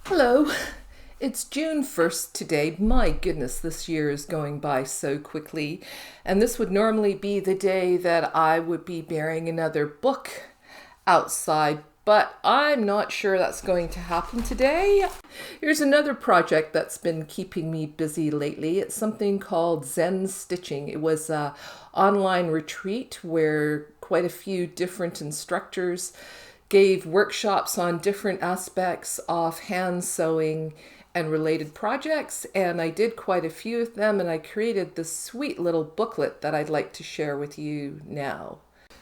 Hello, it's June 1st today. My goodness, this year is going by so quickly. And this would normally be the day that I would be bearing another book outside, but I'm not sure that's going to happen today. Here's another project that's been keeping me busy lately. It's something called Zen Stitching. It was an online retreat where quite a few different instructors gave workshops on different aspects of hand sewing and related projects, and I did quite a few of them, and I created this sweet little booklet that I'd like to share with you now.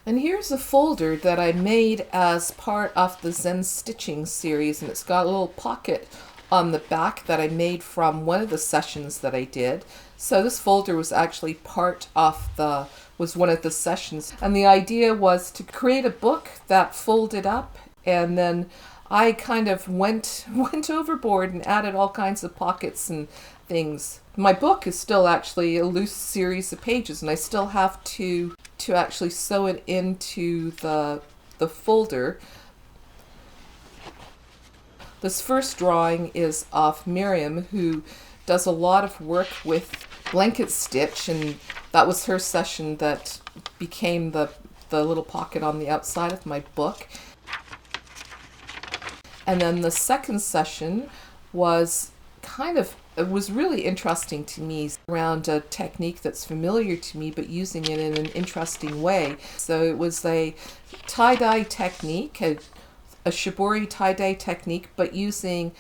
And here's a folder that I made as part of the Zen Stitching series, and it's got a little pocket on the back that I made from one of the sessions that I did. So this folder was actually was one of the sessions, and the idea was to create a book that folded up, and then I kind of went overboard and added all kinds of pockets and things. My book is still actually a loose series of pages, and I still have to actually sew it into the folder. This first drawing is of Miriam, who does a lot of work with blanket stitch, and that was her session that became the little pocket on the outside of my book. And then the second session was it was really interesting to me, around a technique that's familiar to me, but using it in an interesting way. So it was a tie-dye technique, a shibori tie-dye technique, but using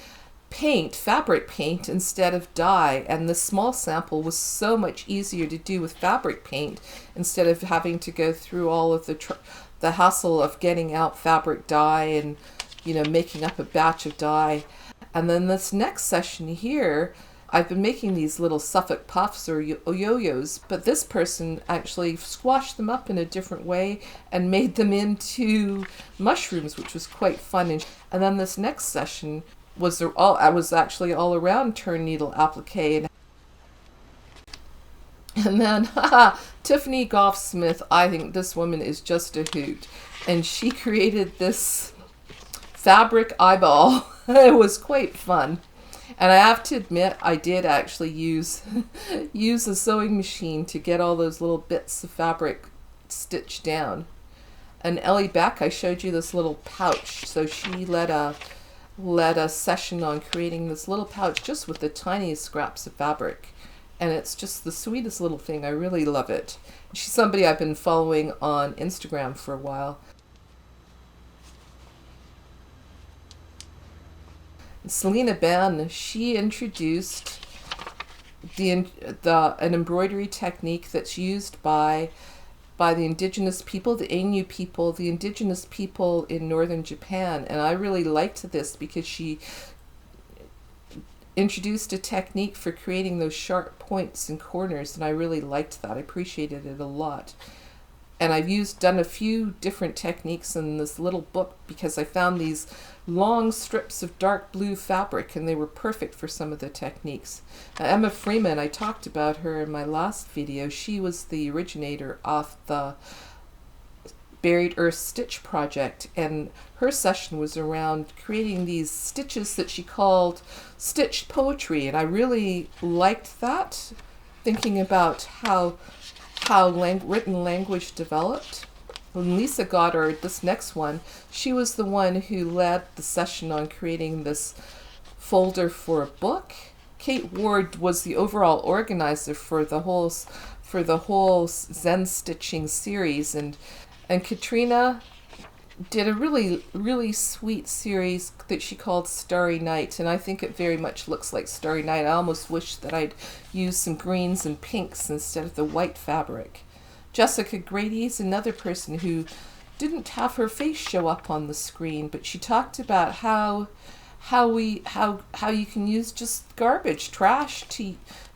fabric paint instead of dye. And the small sample was so much easier to do with fabric paint instead of having to go through all of the hassle of getting out fabric dye and making up a batch of dye. And then this next session here, I've been making these little Suffolk puffs or yo-yos, but this person actually squashed them up in a different way and made them into mushrooms, which was quite fun. And then this next session I was actually all around turn needle applique. And then, Tiffany Goffsmith, I think this woman is just a hoot. And she created this fabric eyeball. It was quite fun. And I have to admit, I did actually use a sewing machine to get all those little bits of fabric stitched down. And Ellie Beck, I showed you this little pouch. So she led a session on creating this little pouch just with the tiniest scraps of fabric. And it's just the sweetest little thing. I really love it. She's somebody I've been following on Instagram for a while. Selena Ben, she introduced an embroidery technique that's used by the indigenous people, the Ainu people, the indigenous people in northern Japan. And I really liked this because she introduced a technique for creating those sharp points and corners, and I really liked that. I appreciated it a lot. And I've done a few different techniques in this little book because I found these long strips of dark blue fabric, and they were perfect for some of the techniques. Emma Freeman, I talked about her in my last video. She was the originator of the Buried Earth Stitch project, and her session was around creating these stitches that she called stitched poetry, and I really liked that, thinking about how written language developed. And Lisa Goddard, this next one, she was the one who led the session on creating this folder for a book. Kate Ward was the overall organizer for the whole Zen Stitching series, and Katrina did a really, really sweet series that she called Starry Night, and I think it very much looks like Starry Night. I almost wish that I'd used some greens and pinks instead of the white fabric. Jessica Grady's another person who didn't have her face show up on the screen, but she talked about how you can use just garbage, trash, to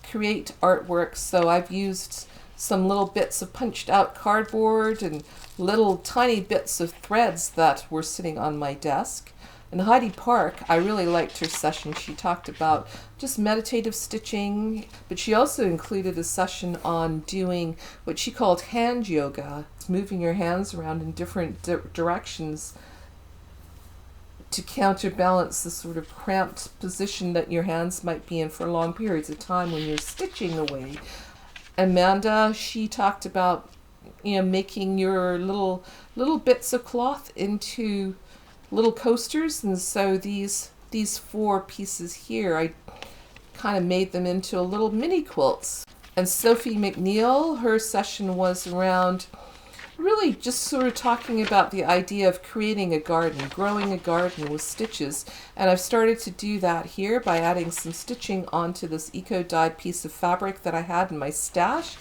create artwork. So I've used some little bits of punched out cardboard and little tiny bits of threads that were sitting on my desk. And Heidi Park, I really liked her session. She talked about just meditative stitching, but she also included a session on doing what she called hand yoga, moving your hands around in different directions to counterbalance the sort of cramped position that your hands might be in for long periods of time when you're stitching away. Amanda, she talked about, making your little bits of cloth into little coasters, and so these 4 pieces here, I kind of made them into little mini quilts. And Sophie McNeil, her session was around really just sort of talking about the idea of creating a garden, growing a garden with stitches. And I've started to do that here by adding some stitching onto this eco-dyed piece of fabric that I had in my stash.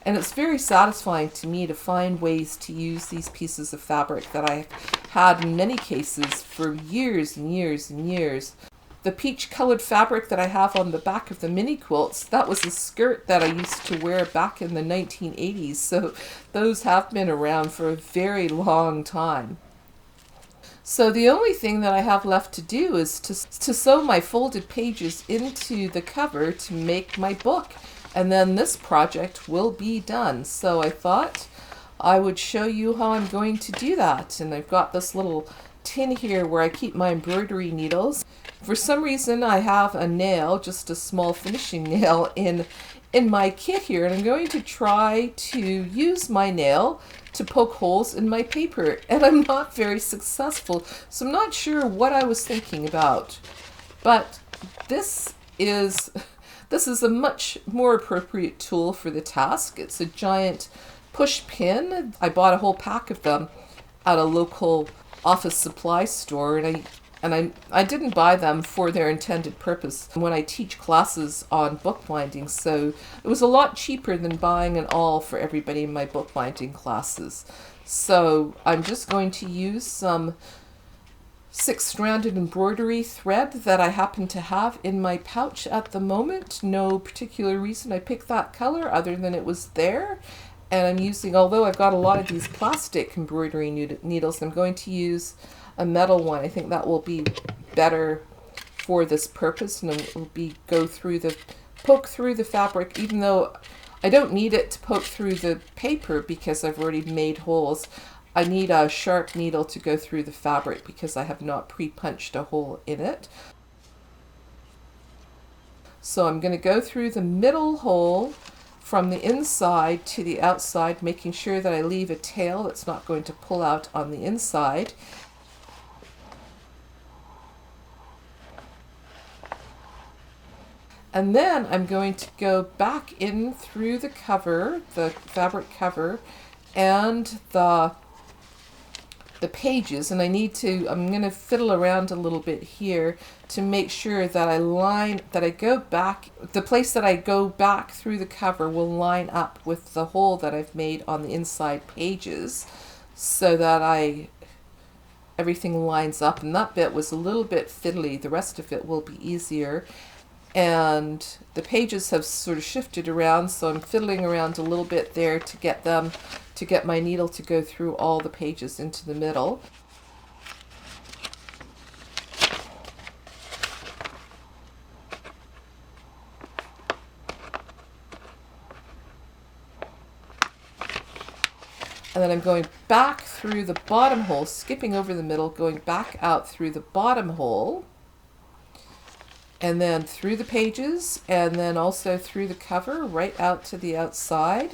And it's very satisfying to me to find ways to use these pieces of fabric that I've had in many cases for years and years and years. The peach colored fabric that I have on the back of the mini quilts, that was a skirt that I used to wear back in the 1980s. So those have been around for a very long time. So the only thing that I have left to do is to sew my folded pages into the cover to make my book. And then this project will be done. So I thought I would show you how I'm going to do that. And I've got this little tin here where I keep my embroidery needles. For some reason I have a nail, just a small finishing nail in my kit here, and I'm going to try to use my nail to poke holes in my paper, and I'm not very successful, so I'm not sure what I was thinking about. But this is a much more appropriate tool for the task. It's a giant push pin. I bought a whole pack of them at a local office supply store, and I didn't buy them for their intended purpose when I teach classes on bookbinding, so it was a lot cheaper than buying an awl for everybody in my bookbinding classes. So I'm just going to use some 6-stranded embroidery thread that I happen to have in my pouch at the moment. No particular reason I picked that color other than it was there. And I'm using, although I've got a lot of these plastic embroidery needles, I'm going to use a metal one. I think that will be better for this purpose, and it will poke through the fabric, even though I don't need it to poke through the paper because I've already made holes. I need a sharp needle to go through the fabric because I have not pre-punched a hole in it. So I'm going to go through the middle hole from the inside to the outside, making sure that I leave a tail that's not going to pull out on the inside. And then I'm going to go back in through the cover, the fabric cover, and the pages, and I'm going to fiddle around a little bit here to make sure that I go back, the place that I go back through the cover will line up with the hole that I've made on the inside pages, so that everything lines up. And that bit was a little bit fiddly, the rest of it will be easier. And the pages have sort of shifted around, so I'm fiddling around a little bit there to get my needle to go through all the pages into the middle. And then I'm going back through the bottom hole, skipping over the middle, going back out through the bottom hole, and then through the pages, and then also through the cover, right out to the outside.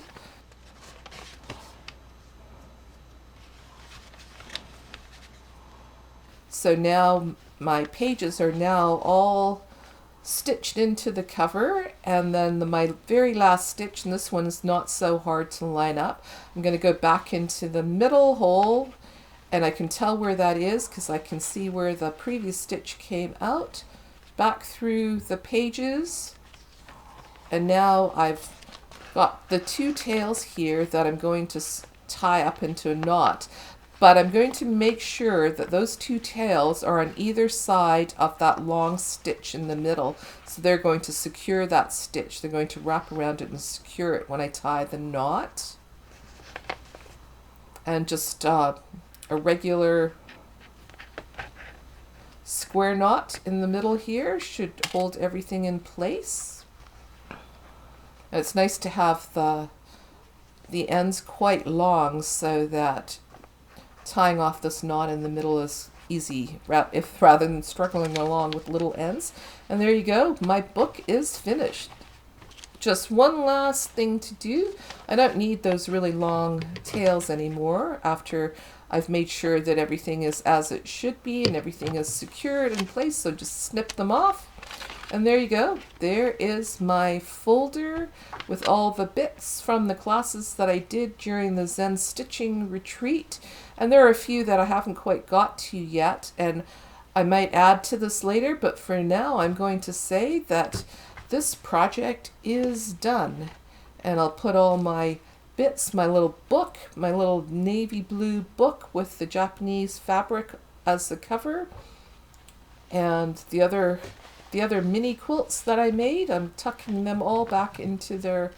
So now my pages are now all stitched into the cover, and then my very last stitch, and this one is not so hard to line up, I'm going to go back into the middle hole, and I can tell where that is because I can see where the previous stitch came out. Back through the pages, and now I've got the 2 tails here that I'm going to tie up into a knot, but I'm going to make sure that those 2 tails are on either side of that long stitch in the middle, so they're going to secure that stitch. They're going to wrap around it and secure it when I tie the knot. And just a regular square knot in the middle here should hold everything in place. And it's nice to have the ends quite long so that tying off this knot in the middle is easy if rather than struggling along with little ends. And there you go, my book is finished. Just one last thing to do. I don't need those really long tails anymore after I've made sure that everything is as it should be and everything is secured in place, so just snip them off. And there you go. There is my folder with all the bits from the classes that I did during the Zen Stitching retreat. And there are a few that I haven't quite got to yet, and I might add to this later, but for now I'm going to say that this project is done. And I'll put all my bits, my little book, my little navy blue book with the Japanese fabric as the cover, and the other mini quilts that I made. I'm tucking them all back into their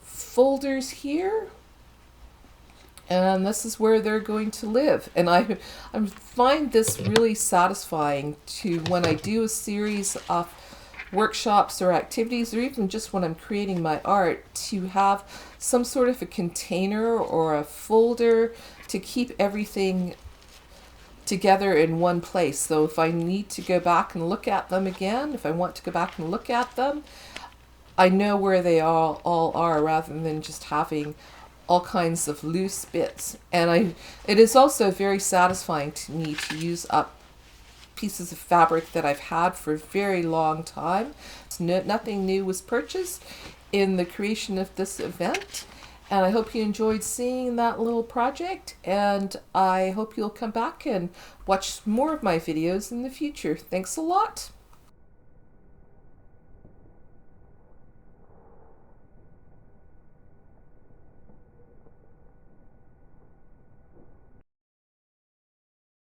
folders here. And this is where they're going to live. And I find this really satisfying to when I do a series of workshops or activities, or even just when I'm creating my art, to have some sort of a container or a folder to keep everything together in one place. So if I need to go back and look at them again, if I want to go back and look at them, I know where they all are, rather than just having all kinds of loose bits. And it is also very satisfying to me to use up pieces of fabric that I've had for a very long time. Nothing new was purchased in the creation of this event, and I hope you enjoyed seeing that little project, and I hope you'll come back and watch more of my videos in the future. Thanks a lot.